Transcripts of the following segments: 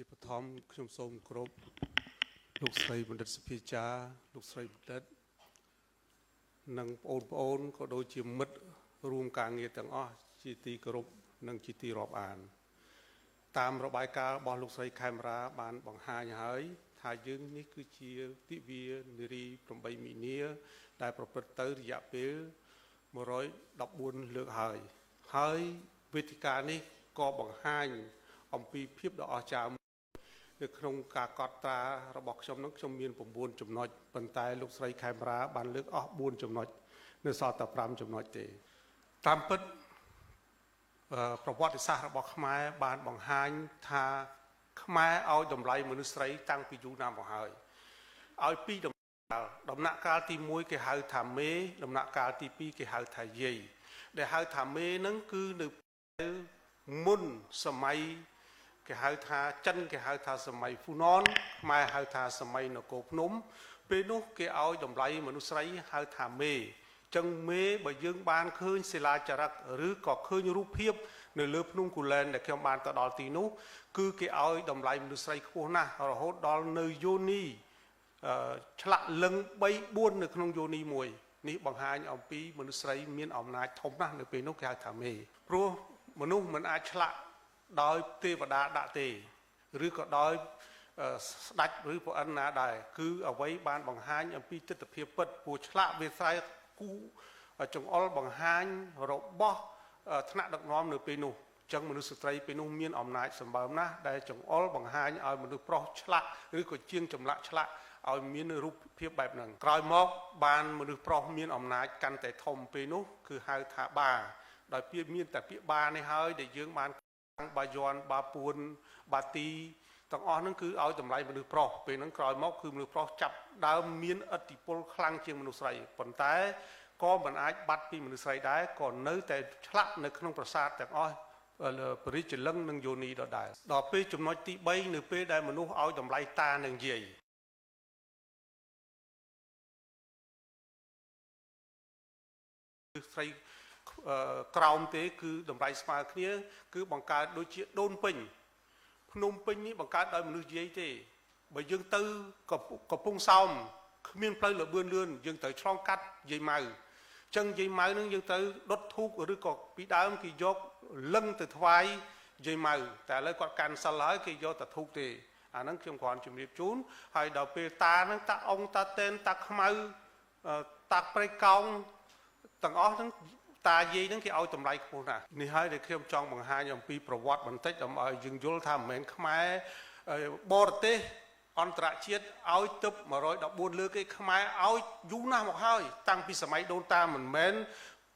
ជាបឋមខ្ញុំសូមគោរពលោកស្រីបណ្ឌិតសុភាចារលោកស្រីបណ្ឌិតនិងបងប្អូនក៏ដូចជាមិត្តរួមការងារទាំងអស់ជាទីគោរពនិងជាទីរាប់អានតាមរបាយការណ៍របស់លោកស្រីខេមរាបានបង្ហាញហើយថាយើងនេះគឺជាទិវានារី8មីនាដែលប្រព្រឹត្តទៅរយៈពេល114លើកហើយវេទិកានេះក៏បង្ហាញអំពីភាពដ៏អស្ចារ្យនៅក្នុងការកត់ត្រារបស់ខ្ញុំនឹងខ្ញុំមាន9ចំណុចប៉ុន្តែលោកស្រីខេមរាបានលើកអស់4ចំណុចនៅសល់តែ5ចំណុចទេតាមពិតប្រវត្តិសាស្ត្ររបស់ខ្មែរបានបង្ហាញថាខ្មែរឲ្យតម្លៃមនុស្សស្រីតាំងពីយូរណាស់មកហើយឲ្យពីដំណាក់កាលទី1គេហៅថាមេដំណាក់កាលទី2គេហៅថាយាយដែលហៅថាមេហ្នឹងគឺនៅមុនសម័យគេហៅថាចិនគេហៅថាសម័យហ្វូណនខ្មែរហៅថាសម័យនគរភ្នំពេលនោះគេឲ្យតម្លៃមនុស្សស្រីហៅថាមេចឹងមេបើយើងបានឃើញសិលាចារឹកឬក៏ឃើញរូបភាពនៅលើភ្នំគូលែនដែលខ្ញុំបានទៅដល់ទីនោះគឺគេឲ្យតម្លៃមនុស្សស្រីខ្ពស់ណាស់រហូតដល់នៅយោនីឆ្លាក់លឹង3 4នៅក្នុងយោនីមួយនេះបង្ហាញអំពីមនុស្សស្រីមានអំណាចធំណាស់នៅពេលនោះគេហៅថាមេព្រោះមនុស្សមិនអាចឆ្លាក់ដោយទេវតាដាក់ទេឬក៏ដោយស្ដេចឬព្រះឥន្ទណាដែរគឺអ្វីបានបង្ហាញអំពីទស្សនវិជ្ជាពិតព្រោះឆ្លាក់វាស្រ័យគូចង្អុលបង្ហាញរបស់ថ្នាក់ដឹកនាំនៅពេលនោះអញ្ចឹងមនុស្សស្ត្រីពេលនោះមានអំណាចសម្បើមណាស់ដែលចង្អុលបង្ហាញឲ្យមនុស្សប្រុសឆ្លាក់ឬក៏ជាងចម្លាក់ឆ្លាក់ឲ្យមានរូបភាពបែបហ្នឹងក្រោយមកបានមនុស្សប្រុសមានអំណាចកាន់តែធំពេលនោះគឺហៅថាបាដោយពាក្យមានតែពាក្យបានេះហើយដែលយើងបានបាយ័នបាពួនបាទីទាំងអស់ហ្នឹងគឺឲ្យតម្លៃមនុស្សប្រុសពេលហ្នឹងក្រោយមកគឺមនុស្សប្រុសចាប់ដើមមានឥទ្ធិពលខ្លាំងជាងមនុស្សស្រីប៉ុន្តែក៏មិនអាចបាត់ពីមនុស្សស្រីដែរក៏នៅតែឆ្លាក់នៅក្នុងប្រាសាទទាំងអស់ពរិជ្ជលឹងនិងយោនីដដែលដល់ពេលចំណុចទី3នៅពេលដែលមនុស្សឲ្យតម្លៃតានិងយាយស្រីក្រោមទេគឺតម្លៃស្មើគ្នាគឺបង្កើតដូចជាដូនពេញភ្នំពេញនេះបង្កើតដោយមនុស្សយាយទេបើយើងទៅកំពង់សោមគ្មានផ្លូវលបឿនលឿនយើងត្រូវឆ្លងកាត់យាយម៉ៅអញ្ចឹងយាយម៉ៅនឹងយើងទៅដុតធូបឬក៏ពីដើមគេយកលឹងទៅថ្វាយយាយម៉ៅតែឥឡូវគាត់កាន់សិលហើយគេយកតែធូបទេអាហ្នឹងខ្ញុំគ្រាន់ជំរាបជូនហើយដល់ពេលតាហ្នឹងតាអង្គតាតេនតាខ្មៅតាព្រៃកោងទាំងអស់ហ្នឹងតាយាយហ្នឹងគេឲ្យតម្លៃខ្ពស់ណាស់នេះហើយដែលខ្ញុំចង់បង្ហាញអំពីប្រវត្តិបន្តិចដើម្បីឲ្យយើងយល់ថាមិនមែនខ្មែរបរទេសអន្តរជាតិឲ្យទឹក114លើកឯខ្មែរឲ្យយូរណាស់មកហើយតាំងពីសម័យដូនតាមិនមែន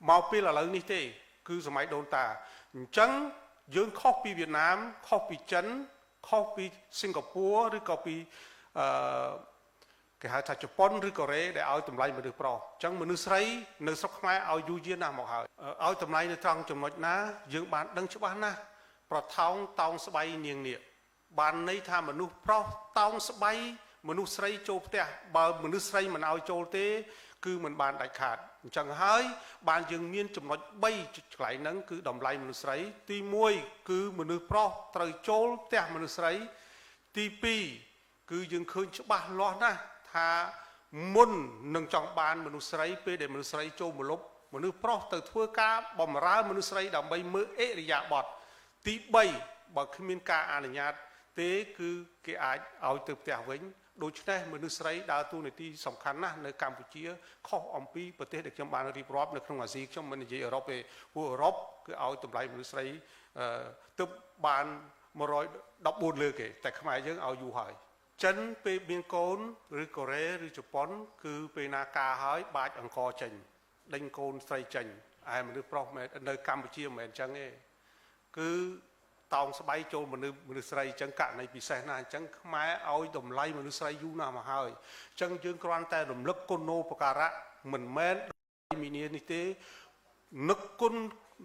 មកពេលឥឡូវនេះទេគឺសម័យដូនតាអញ្ចឹងយើងខុសពីវៀតណាមខុសពីចិនខុសពីសិង្ហបុរីឬក៏ពីគេហៅថាជប៉ុនឬកូរ៉េដែលឲ្យតម្លៃមនុស្សប្រុសអញ្ចឹងមនុស្សស្រីនៅស្រុកខ្មែរឲ្យយូរយារណាស់មកហើយឲ្យតម្លៃនៅត្រង់ចំណុចណាយើងបានដឹងច្បាស់ណាស់ប្រថោងតោងស្បៃនាងនាគបានន័យថាមនុស្សប្រុសតោងស្បៃមនុស្សស្រីចូលផ្ទះបើមនុស្សស្រីមិនឲ្យចូលទេគឺមិនបានដាច់ខាតអញ្ចឹងហើយបានយើងមានចំណុច3កន្លែងហ្នឹងគឺតម្លៃមនុស្សស្រីទី1គឺមនុស្សប្រុសត្រូវចូលផ្ទះមនុស្សស្រីទី2គឺយើងឃើញច្បាស់លាស់ណាស់ថាមុននឹងចង់បានមនុស្សស្រីពេលដែលមនុស្សស្រីចូលមកលុបមនុស្សប្រុសទៅធ្វើការបម្រើមនុស្សស្រីដើម្បីមើលអិរិយាបថទី3បើគ្មានការអនុញ្ញាតទេគឺគេអាចឲ្យទៅផ្ទះវិញដូច្នេះមនុស្សស្រីដើរតួនាទីសំខាន់ណាស់នៅកម្ពុជាខុសអំពីប្រទេសដែលខ្ញុំបានរៀបរាប់នៅក្នុងអាស៊ីខ្ញុំមិននិយាយអឺរ៉ុបទេព្រោះអឺរ៉ុបគឺឲ្យតម្លៃមនុស្សស្រីទៅបាន114លើគេតែខ្មែរយើងឲ្យយូរហើយចិនពេលមានកូនឬកូរ៉េឬជប៉ុនគឺពេលណាការហើយបាចអង្គចេញដេញកូនស្រីចេញឯមនុស្សប្រុសនៅកម្ពុជាមិនមែនអញ្ចឹងទេគឺតោងស្បៃចូលមនុស្សស្រីអញ្ចឹងករណីពិសេសណាស់អញ្ចឹងខ្មែរឲ្យតម្លៃមនុស្សស្រីយូរណាស់មកហើយអញ្ចឹងយើងគ្រាន់តែរំលឹកគុណូបការៈមិនមែនមីនានេះទេនឹកគុ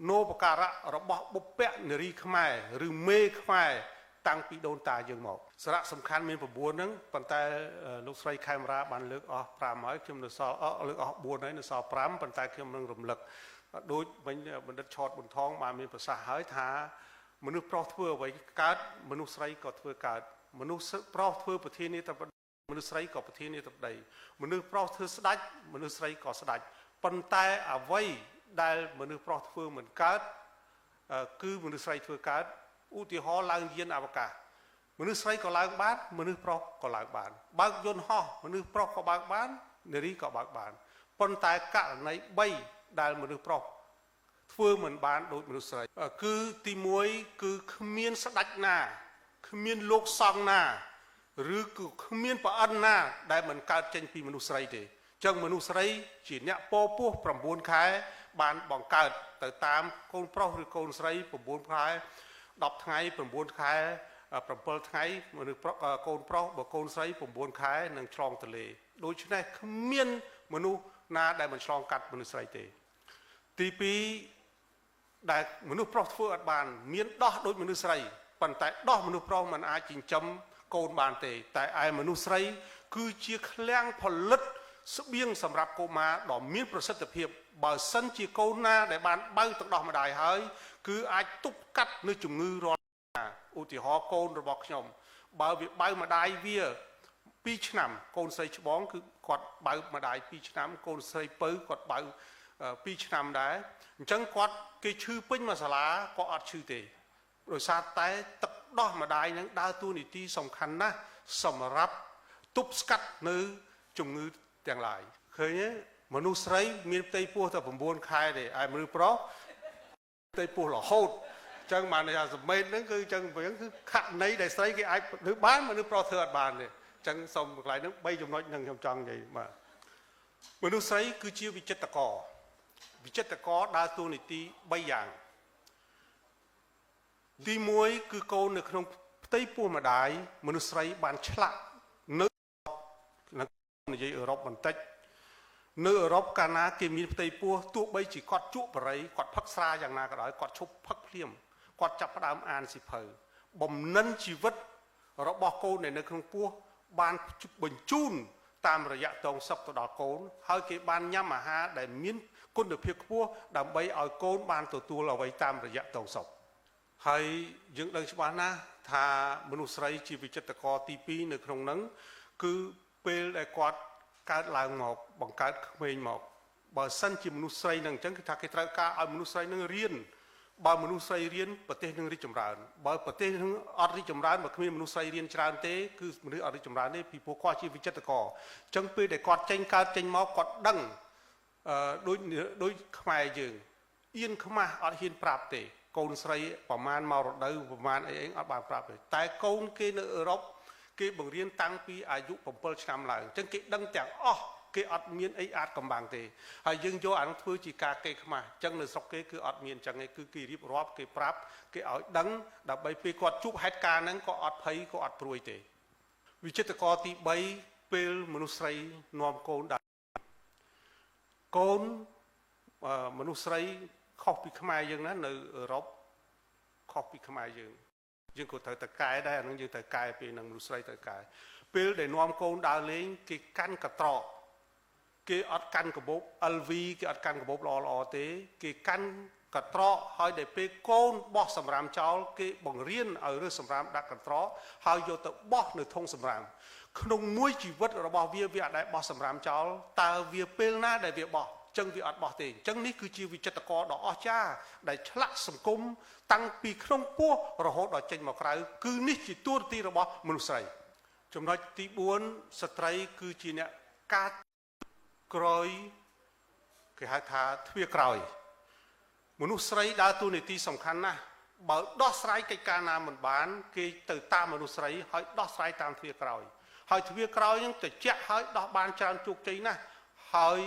ណូបការៈរបស់បុព្វនារីខ្មែរឬមេខ្មែរតាំងពីដូនតាយើងមកសារៈសំខាន់មាន9ហ្នឹងប៉ុន្តែលោកស្រីខេមរាបានលើកអស់5ហើយខ្ញុំនៅសល់លើកអស់4ហើយនៅសល់5ប៉ុន្តែខ្ញុំនឹងរំលឹកដូចវិញបណ្ឌិតឆតប៊ុនថងបានមានប្រសាសន៍ហើយថា មនុស្សប្រុសធ្វើអ្វីកើតមនុស្សស្រីក៏ធ្វើកើតមនុស្សប្រុសធ្វើប្រធានាធិបតីមនុស្សស្រីក៏ប្រធានាធិបតីមនុស្សប្រុសធ្វើស្ដេចមនុស្សស្រីក៏ស្ដេចប៉ុន្តែអ្វីដែលមនុស្សប្រុសធ្វើមិនកើតគឺមនុស្សស្រីធ្វើកើតឧទាហរណ៍ឡើងយានអវកាសមនុស្សស្រីក៏ឡើងបានមនុស្សប្រុសក៏ឡើងបានបើកយន្តហោះមនុស្សប្រុសក៏បើកបាននារីក៏បើកបានប៉ុន្តែករណី3ដែលមនុស្សប្រុសធ្វើមិនបានដូចមនុស្សស្រីគឺទី1គឺគ្មានស្ដេចណាគ្មានលោកសង្ឃណាឬគឺគ្មានប្រអិនណាដែលមិនកើតចេញពីមនុស្សស្រីទេអញ្ចឹងមនុស្សស្រីជាអ្នកពពោះ9ខែបានបង្កើតទៅតាមកូនប្រុសឬកូនស្រី9ខែ10ថ្ងៃ9ខែ7ថ្ងៃមនុស្សប្រុសកូនប្រុសបើកូនស្រី9ខែនឹងឆ្លងទន្លេដូច្នេះគ្មានមនុស្សណាដែលមិនឆ្លងកាត់មនុស្សស្រីទេទី2ដែលមនុស្សប្រុសធ្វើអត់បានមានដោះដូចមនុស្សស្រីប៉ុន្តែដោះមនុស្សប្រុសមិនអាចចិញ្ចឹមកូនបានទេតែឯមនុស្សស្រីគឺជាឃ្លាំងផលិតស្បៀងសម្រាប់កុមារដ៏មានប្រសិទ្ធភាពបើសិនជាកូនណាដែលបានបើទឹកដោះម្ដាយហើយគឺអាចទប់កាត់នូវជំងឺរាល់ឧទាហរណ៍កូនរបស់ខ្ញុំបើវាបើម្ដាយវា2ឆ្នាំកូនស្រីច្បងគឺគាត់បើម្ដាយ2ឆ្នាំកូនស្រីពៅគាត់បើ2ឆ្នាំដែរអញ្ចឹងគាត់គេឈឺពេញមួយសាលាក៏អត់ឈឺទេដោយសារតែទឹកដោះម្ដាយនឹងដើរតួនាទីសំខាន់ណាស់សម្រាប់ទប់ស្កាត់នៅជំងឺទាំងឡាយឃើញទេមនុស្សស្រីមានផ្ទៃពោះតែ9ខែទេឯមនុស្សប្រុសផ្ទៃពោះរហូតអញ្ចឹងបានថាសមេតហ្នឹងគឺអញ្ចឹងគឺខណីដែលស្រីគេអាចធ្វើបានមនុស្សប្រុសធ្វើអត់បានទេអញ្ចឹងសូមកន្លែងហ្នឹង3ចំណុចហ្នឹងខ្ញុំចង់និយាយបាទមនុស្សស្រីគឺជាវិចិត្រករដើរតួនាទី3យ៉ាងទី1គឺកូននៅក្នុងផ្ទៃពោះម្ដាយមនុស្សស្រីបានឆ្លាក់នៅនិយាយអឺរ៉ុបបន្តិចនៅអឺរ៉ុបកាលណាគេមានផ្ទៃពោះទោះបីជាគាត់ជក់បរិយគាត់ផឹកស្រាយ៉ាងណាក៏ដោយគាត់ឈប់ផឹកភ្លាមគាត់ចាប់ផ្ដើមអានសិភៅបំណិនជីវិតរបស់កូនដែលនៅក្នុងពោះបានបញ្ជូនតាមរយៈតងសុខទៅដល់កូនហើយគេបានញ៉ាំអាហារដែលមានគុណភាពខ្ពស់ដើម្បីឲ្យកូនបានទទួលអ្វីតាមរយៈតងសុខហើយយើងដឹងច្បាស់ណាស់ថាមនុស្សស្រីជាវិចិត្រករទី2នៅក្នុងហ្នឹងគឺពេលដែលគាត់កើតឡើងមកបង្កើតក្មេងមកបើសិនជាមនុស្សស្រីនឹងអញ្ចឹងគឺថាគេត្រូវការឲ្យមនុស្សស្រីនឹងរៀនបើមនុស្សស្រីរៀនប្រទេសនឹងរីកចម្រើនបើប្រទេសនឹងអត់រីកចម្រើនបើគ្មានមនុស្សស្រីរៀនច្រើនទេគឺមនុស្សអត់រីកចម្រើនទេពីព្រោះគាត់ជាវិចិត្រករអញ្ចឹងពេលដែលគាត់ចេញកើតចេញមកគាត់ដឹងដូចខ្មែរយើងអៀនខ្មាស់អត់ហ៊ានប្រាប់ទេកូនស្រីប្រមាណមករដូវប្រមាណអីអត់បានប្រាប់ទេតែកូនគេនៅអឺរ៉ុបគេបង្រៀនតាំងពីអាយុ7ឆ្នាំឡើងអញ្ចឹងគេដឹងទាំងអស់គេអត់មានអីអាចកំបាំងទេហើយយើងយកអានោះធ្វើជាការកេរខ្មាស់អញ្ចឹងនៅស្រុកគេគឺអត់មានអញ្ចឹងទេគឺគេរៀបរាប់គេប្រាប់គេឲ្យដឹងដើម្បីពេលគាត់ជួបហេតុការណ៍ហ្នឹងក៏អត់ភ័យក៏អត់ព្រួយទេវិចិត្រករទី3ពេលមនុស្សស្រីនាំកូនដល់កូនមនុស្សស្រីខុសពីខ្មែរយើងណានៅអឺរ៉ុបខុសពីខ្មែរយើងក៏ត្រូវតែកែដែរអានឹងយើងត្រូវកែពេលនឹងមនុស្សស្រីត្រូវកែពេលដែលនាំកូនដើរលេងគេកាន់កត្រកគេអត់កាន់កាបូប LV គេអត់កាន់កាបូបល្អទេគេកាន់កត្រកហើយដែលពេលកូនបោះសម្រាមចោលគេបង្រៀនឲ្យរើសសម្រាមដាក់កត្រកហើយយកទៅបោះនៅធុងសម្រាមក្នុងមួយជីវិតរបស់វាអត់ដែលបោះសម្រាមចោលតើវាពេលណាដែលវាបោះចឹងវាអត់បោះទេអញ្ចឹងនេះគឺជាវិចិត្រករដ៏អស្ចារ្យដែលឆ្លាក់សង្គមតាំងពីក្នុងពោះរហូតដល់ចេញមកក្រៅគឺនេះជាតួនាទីរបស់មនុស្សស្រីចំណុចទី4ស្ត្រីគឺជាអ្នកកាត់ក្រោយគេហៅថាទ្វារក្រោយមនុស្សស្រីដើរតួនាទីសំខាន់ណាស់បើដោះស្រាយកិច្ចការណាមិនបានគេទៅតាមមនុស្សស្រីហើយដោះស្រាយតាមទ្វារក្រោយហើយទ្វារក្រោយហ្នឹងត្រជាក់ហើយដោះបានច្រើនជោគជ័យណាស់ហើយ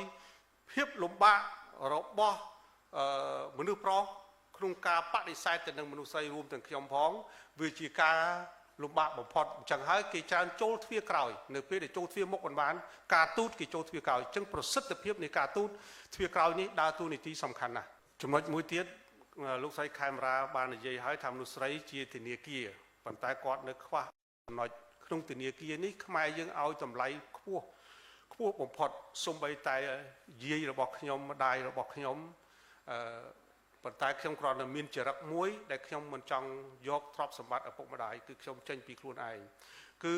ភាពលំបាករបស់មនុស្សប្រុសក្នុងការបដិសេធទៅនឹងមនុស្សស្រីរួមទាំងខ្ញុំផងវាជាការលំបាកបំផុតអញ្ចឹងហើយគេច្រើនចូលទ្វារក្រោយនៅពេលដែលចូលទ្វារមុខមិនបានការទូតគេចូលទ្វារក្រោយអញ្ចឹងប្រសិទ្ធភាពនៃការទូតទ្វារក្រោយនេះដើរតួនាទីសំខាន់ណាស់ចំណុចមួយទៀតលោកស្រីខេមរាបាននិយាយឲ្យថាមនុស្សស្រីជាធនាគារប៉ុន្តែគាត់នៅខ្វះចំណុចក្នុងធនាគារនេះខ្មែរយើងឲ្យតម្លៃខ្ពស់បំផុតសូម្បីតែយាយរបស់ខ្ញុំម្ដាយរបស់ខ្ញុំ ប៉ុន្តែខ្ញុំគ្រាន់តែមានចរិតមួយដែលខ្ញុំមិនចង់យកទ្រព្យសម្បត្តិឪពុកម្ដាយគឺខ្ញុំចេញពីខ្លួនឯងគឺ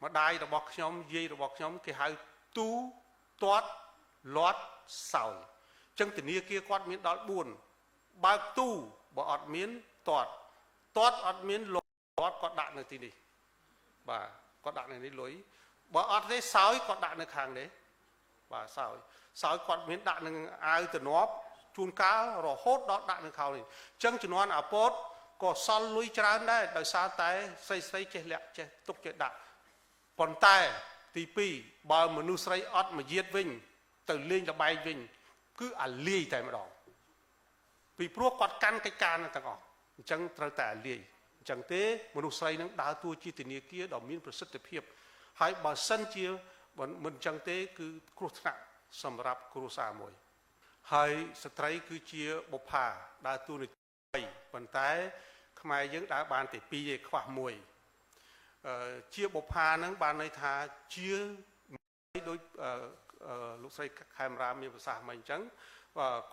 ម្ដាយរបស់ខ្ញុំយាយរបស់ខ្ញុំគេហៅទូទាត់លាត់សោយអញ្ចឹងធនាគារគាត់មានដល់4បើកទូបើអត់មានទាត់អត់មានលាត់គាត់ដាក់នៅទីនេះបាទគាត់ដាក់នៅនេះលុយបើអត់ទេសោយគាត់ដាក់នៅខាងនេះបាទសោយគាត់មានដាក់នឹងអាវទំនាប់ជួនកាលរហូតដល់ដាក់នៅខោនេះអញ្ចឹងជំនាន់អាពតក៏សល់លុយច្រើនដែរដោយសារតែស្រីចេះលាក់ចេះទុកចេះដាក់ប៉ុន្តែទី2បើមនុស្សស្រីអត់មកយាតវិញទៅលេងល្បែងវិញគឺអាលាយតែម្ដងពីព្រោះគាត់កាន់កិច្ចការនឹងទាំងអស់អញ្ចឹងត្រូវតែអាលាយអញ្ចឹងទេមនុស្សស្រីនឹងដើរតួជាធនាគារដ៏មានប្រសិទ្ធភាពហើយបើសិនជាមិនអញ្ចឹងទេគឺគ្រោះថ្នាក់សម្រាប់គ្រួសារមួយហើយស្ត្រីគឺជាបុប្ផាដើរតួនាទីប៉ុន្តែខ្មែរយើងដើរបានតែ2ឯខ្វះ1ជាបុប្ផាហ្នឹងបានន័យថាជាដូចលោកស្រីខេមរាមានប្រសាសន៍មកអញ្ចឹង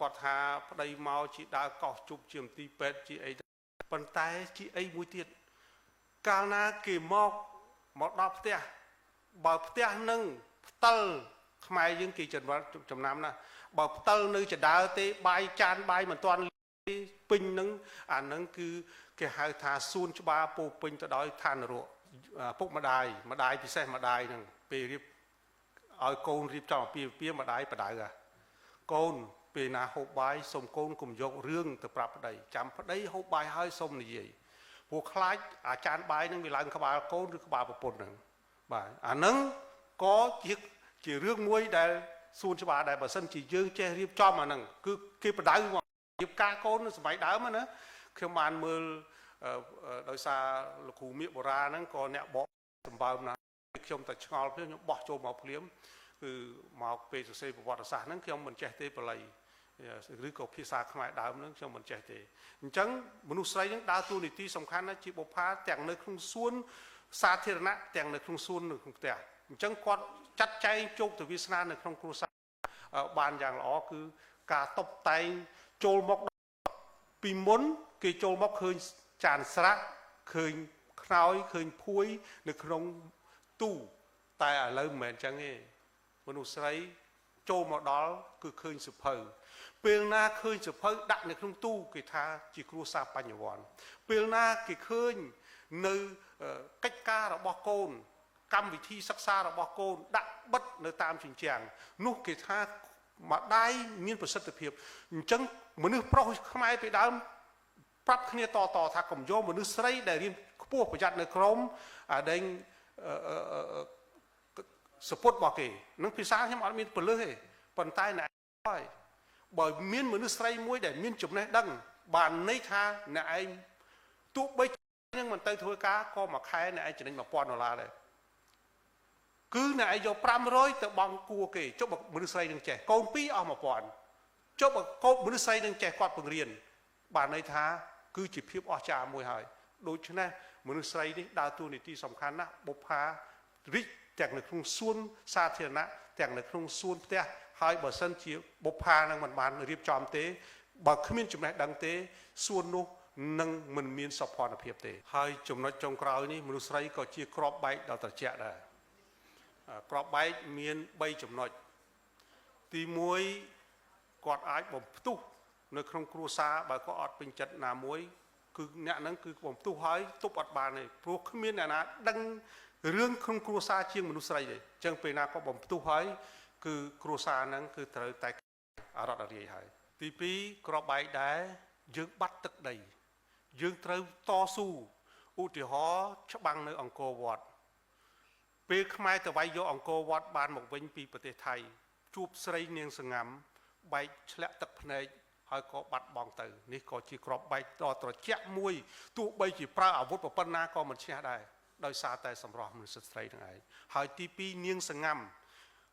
គាត់ថាប្តីមកជាដើរកោះជប់ជាមន្ទីរពេទ្យជាអីប៉ុន្តែជាអីមួយទៀតកាលណាគេមកដល់ផ្ទះបើផ្ទះនឹងផ្តិលខ្មែរយើងគេចំណាំណាបើផ្តិលនៅចដើទេបាយចានបាយមិនទាន់ពេញនឹងអានឹងគឺគេហៅថាសួនច្បារពោពេញទៅដោយឋាននរកពុកម្ដាយពិសេសម្ដាយនឹងពេលរៀបឲ្យកូនរៀបចំអាពាហ៍ពិពាហ៍ម្ដាយបដៅកូនពេលណាហូបបាយសុំកូនកុំយករឿងទៅប្រាប់ប្តីចាំប្តីហូបបាយហើយសុំនិយាយព្រោះខ្លាចអាចារ្យបាយនឹងវាឡើងក្បាលកូនឬក្បាលប្រពន្ធនឹងបាទអានឹងក៏ជារឿងមួយដែលសួនច្បារដែលបើសិនជាយើងចេះរៀបចំអានឹងគឺគេបដៅមករៀបការកូននៅសម័យដើមណាខ្ញុំបានមើលដោយសារលោកគ្រូមៀកបុរាណហ្នឹងក៏អ្នកបកសម្បើមណាខ្ញុំតែឆ្ងល់ខ្ញុំបោះចូលមកភ្លាមគឺមកពេលសរសេរប្រវត្តិសាស្ត្រហ្នឹងខ្ញុំមិនចេះទេបល័យឬក៏ភាសាខ្មែរដើមហ្នឹងខ្ញុំមិនចេះទេអញ្ចឹងមនុស្សស្រីហ្នឹងដើរតួនាទីសំខាន់ណាស់ជាបុប្ផាទាំងនៅក្នុងសួនសាធារណៈទាំងនៅក្នុងសួននៅក្នុងផ្ទះអញ្ចឹងគាត់ចាត់ចែងជោគទៅវាសនានៅក្នុងគ្រួសារបានយ៉ាងល្អគឺការតុបតែងចូលមកពីមុនគេចូលមកឃើញចានស្រាក់ឃើញខ្នើយឃើញភួយនៅក្នុងទូតែឥឡូវមិនមែនអញ្ចឹងទេមនុស្សស្រីចូលមកដល់គឺឃើញសុភៅពេលណាឃើញសុភៅដាក់នៅក្នុងទូគេថាជាគ្រួសារបញ្ញវន្តពេលណាគេឃើញនៅកិច្ចការរបស់កូនកម្មវិធីសិក្សារបស់កូនដាក់បិទនៅតាមជញ្ជាំងនោះគេថាម្ដាយមានប្រសិទ្ធភាពអញ្ចឹងមនុស្សប្រុសខ្មែរពីដើមប្រាប់គ្នាតថាកុំយកមនុស្សស្រីដែលរៀនខ្ពស់ប្រយ័ត្ននៅក្រមដែលសពុតរបស់គេនឹងភាសាខ្ញុំអត់មានពលឹះទេប៉ុន្តែអ្នកហើយបើមានមនុស្សស្រីមួយដែលមានចំណេះដឹងបានន័យថាអ្នកឯងទោះបីនឹងមិនទៅធ្វើការក៏មួយខែអ្នកឯងចំណេញ$1000ដែរគឺអ្នកឯងយក500ទៅបង់គួរគេចុះបើមនុស្សស្រីនឹងចេះកូន2អស់1000ចុះបើកូនមនុស្សស្រីនឹងចេះគាត់ពង្រៀនបានន័យថាគឺជាភាពអស្ចារ្យមួយហើយដូច្នេះមនុស្សស្រីនេះដើរតួនាទីសំខាន់ណាស់បុប្ផារីកទាំងនៅក្នុងសួនសាធារណៈទាំងនៅក្នុងសួនផ្ទះហើយបើសិនជាបុប្ផានឹងមិនបានរៀបចំទេបើគ្មានចំណេះដឹងទេសួននោះនឹងមិនមានសោភ័ណភាពទេហើយចំណុចចុងក្រោយនេះមនុស្សស្រីក៏ជាក្របបែកដ៏ត្រជាក់ដែរក្របបែកមាន3ចំណុចទី1គាត់អាចបំផ្ទុះនៅក្នុងគ្រួសារបើគាត់អត់ពេញចិត្តណាមួយគឺអ្នកហ្នឹងគឺបំផ្ទុះហើយទប់អត់បានទេព្រោះគ្មានអ្នកណាដឹងរឿងក្នុងគ្រួសារជាងមនុស្សស្រីទេអញ្ចឹងពេលណាគាត់បំផ្ទុះហើយគឺគ្រួសារហ្នឹងគឺត្រូវតែអរត់អរាយហើយទី2ក្របបែកដែរយើងបាត់ទឹកដីយើងត្រូវតស៊ូឧទាហរណ៍ច្បាំងនៅអង្គរវត្តពេលខ្មែរទៅវាយយកអង្គរវត្តបានមកវិញពីប្រទេសថៃជួបស្រីនាងសង្ងំបែកឆ្លាក់ទឹកភ្នែកហើយក៏បាត់បង់ទៅនេះក៏ជាក្របបែកដ៏ត្រជាក់មួយទោះបីជាប្រើអាវុធប៉ុណ្ណាក៏មិនឈ្នះដែរដោយសារតែសម្រស់មនុស្សស្រីទាំងឯងហើយទី2នាងសង្ងំ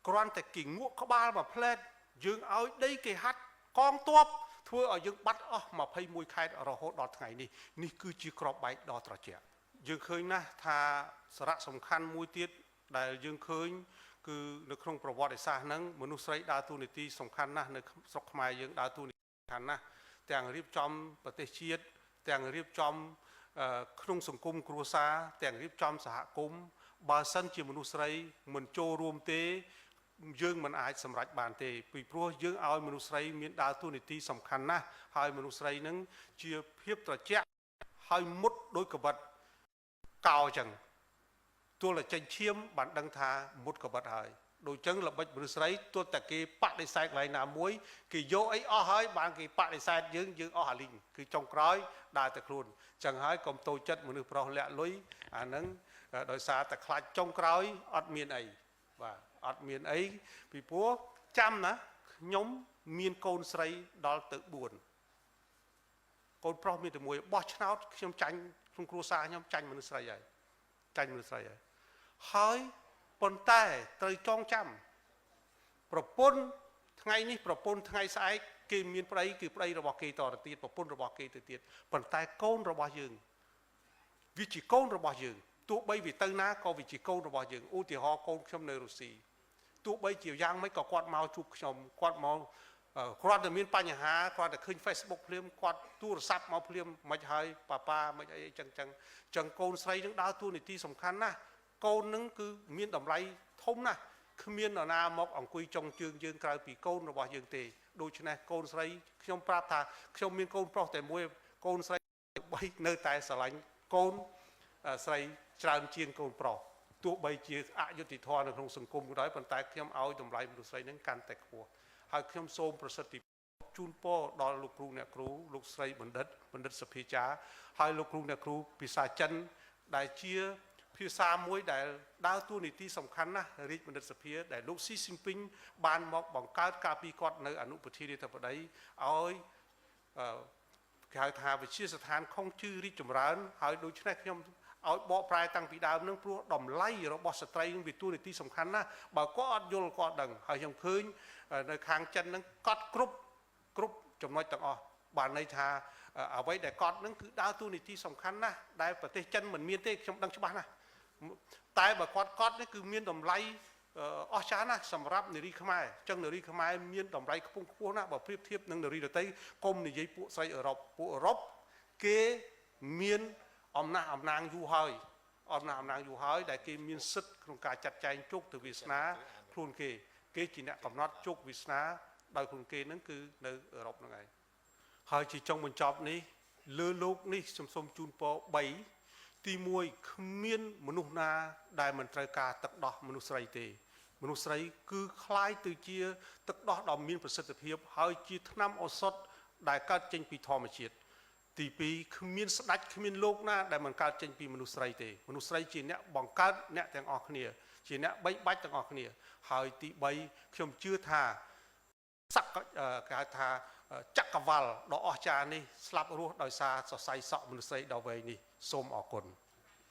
គ្រាន់តែគេងក់ក្បាលមកផ្លែតយើងឲ្យដីគេហាត់កងទ័ពធ្វើឲ្យយើងបាត់អស់21ខេត្តរហូតដល់ថ្ងៃនេះនេះគឺជាក្របបែកដ៏ត្រជាក់យើងឃើញណាស់ថាសារៈសំខាន់មួយទៀតដែលយើងឃើញគឺនៅក្នុងប្រវត្តិសាស្ត្រហ្នឹងមនុស្សស្រីដើរតួនាទីសំខាន់ណាស់នៅស្រុកខ្មែរយើងដើរតួនាទីសំខាន់ណាស់ ទាំងរៀបចំប្រទេសជាតិទាំងរៀបចំក្នុងសង្គមគ្រួសារទាំងរៀបចំសហគមន៍បើសិនជាមនុស្សស្រីមិនចូលរួមទេយើងមិនអាចសម្រេចបានទេពីព្រោះយើងឲ្យមនុស្សស្រីមានដើរតួនាទីសំខាន់ណាស់ហើយមនុស្សស្រីនឹងជាភាពត្រជាក់ហើយមុតដោយកបិតកោចឹងទោះតែចេញឈាមបានដឹងថាមុតកបិតហើយដូចចឹងល្បិចមនុស្សស្រីទោះតែគេបដិសេធកន្លែងណាមួយគេយកអីអស់ហើយបានគេបដិសេធយើងអស់អាលីងគឺចុងក្រោយដើរតែខ្លួនចឹងហើយកុំតូចចិត្តមនុស្សប្រុសលាក់លុយអាហ្នឹងដោយសារតែខ្លាចចុងក្រោយអត់មានអីបាទអត់មានអីពីព្រោះចាំណាខ្ញុំមានកូនស្រីដល់ទៅ4កូនប្រុសមានតែមួយបោះឆ្នោតខ្ញុំចាញ់ក្នុងគ្រួសារខ្ញុំចាញ់មនុស្សស្រីហើយចាញ់មនុស្សស្រីហើយប៉ុន្តែត្រូវចងចាំប្រពន្ធថ្ងៃនេះប្រពន្ធថ្ងៃស្អែកគេមានប្តីគឺប្តីរបស់គេតទៅទៀតប្រពន្ធរបស់គេទៅទៀតប៉ុន្តែកូនរបស់យើងវាជាកូនរបស់យើងទោះបីវាទៅណាក៏វាជាកូនរបស់យើងឧទាហរណ៍កូនខ្ញុំនៅរុស្ស៊ីទោះបីជាយ៉ាងម៉េចក៏គាត់មកជួបខ្ញុំគាត់មកគាត់តែមានបញ្ហាគាត់តែឃើញ Facebook ភ្លាមគាត់ទូរស័ព្ទមកភ្លាមមិនហើយប៉ាមិនអីចឹងកូនស្រីនឹងដើរតួនាទីសំខាន់ណាស់កូននឹងគឺមានតម្លៃធំណាស់គ្មាននរណាមកអង្គុយចុងជើងយើងក្រៅពីកូនរបស់យើងទេដូច្នេះកូនស្រីខ្ញុំប្រាប់ថាខ្ញុំមានកូនប្រុសតែមួយកូនស្រីបីនៅតែស្រឡាញ់កូនស្រីច្រើនជាងកូនប្រុសទោះបីជាអយុត្តិធម៌នៅក្នុងសង្គមក៏ដោយប៉ុន្តែខ្ញុំឲ្យតម្លៃមនុស្សស្រីនឹងកាន់តែខ្ពស់ហើយខ្ញុំសូមប្រសិទ្ធិជូនពរដល់លោកគ្រូអ្នកគ្រូលោកស្រីបណ្ឌិតសភាចាហើយលោកគ្រូអ្នកគ្រូភាសាចិនដែលជាភាសាមួយដែលដើរតួនាទីសំខាន់ណាស់រាជបណ្ឌិតសភាដែលលោកស៊ីស៊ីនពីងបានមកបង្កើតការពីគាត់នៅអនុប្រធានាធិបតីឲ្យគេហៅថាវិជាស្ថានខុងជឺរីកចម្រើនហើយដូច្នេះខ្ញុំឲ្យបកប្រែតាំងពីដើមនឹងព្រោះតម្លៃរបស់ស្ត្រីនឹងវាតួនាទីសំខាន់ណាស់បើគាត់អត់យល់គាត់ដឹងហើយខ្ញុំឃើញនៅខាងចិននឹងកត់គ្រប់ចំណុចទាំងអស់បានន័យថាអ្វីដែលកត់នឹងគឺដើរតួនាទីសំខាន់ណាស់ដែលប្រទេសចិនមិនមានទេខ្ញុំដឹងច្បាស់ណាស់តែបើគាត់កត់នេះគឺមានតម្លៃអស្ចារ្យណាស់សម្រាប់នារីខ្មែរអញ្ចឹងនារីខ្មែរមានតម្លៃខ្ពង់ខ្ពស់ណាស់បើប្រៀបធៀបនឹងនារីដទៃកុំនិយាយពួកស្រីអឺរ៉ុបពួកអឺរ៉ុបគេមានអំណះអំណាងយូរហើយដែលគេមានសិទ្ធិក្នុងការចាត់ចែងជោគទៅវាសនាខ្លួនគេជាអ្នកកំណត់ជោគវាសនាដោយខ្លួនគេនឹងគឺនៅអឺរ៉ុបហ្នឹងឯងហើយជាចុងបញ្ចប់នេះលើលោកនេះខ្ញុំសូមជូនពរ3ទី1គ្មានមនុស្សណាដែលមិនត្រូវការទឹកដោះមនុស្សស្រីទេមនុស្សស្រីគឺคล้ายទៅជាទឹកដោះដ៏មានប្រសិទ្ធភាពហើយជាថ្នាំឱសថដែលកើតចេញពីធម្មជាតិទី2គ្មានស្ដេចគ្មានលោកណាដែលមិនកើតចេញពីមនុស្សស្រីទេមនុស្សស្រីជាអ្នកបង្កើតអ្នកទាំងអស់គ្នាជាអ្នកបីបាច់ទាំងអស់គ្នាហើយទី3ខ្ញុំជឿថាគេហៅថាចក្រវាលដ៏អស្ចារ្យនេះស្លាប់រស់ដោយសារសរសៃសក់មនុស្សស្រីដ៏វែងនេះសូមអរគុណ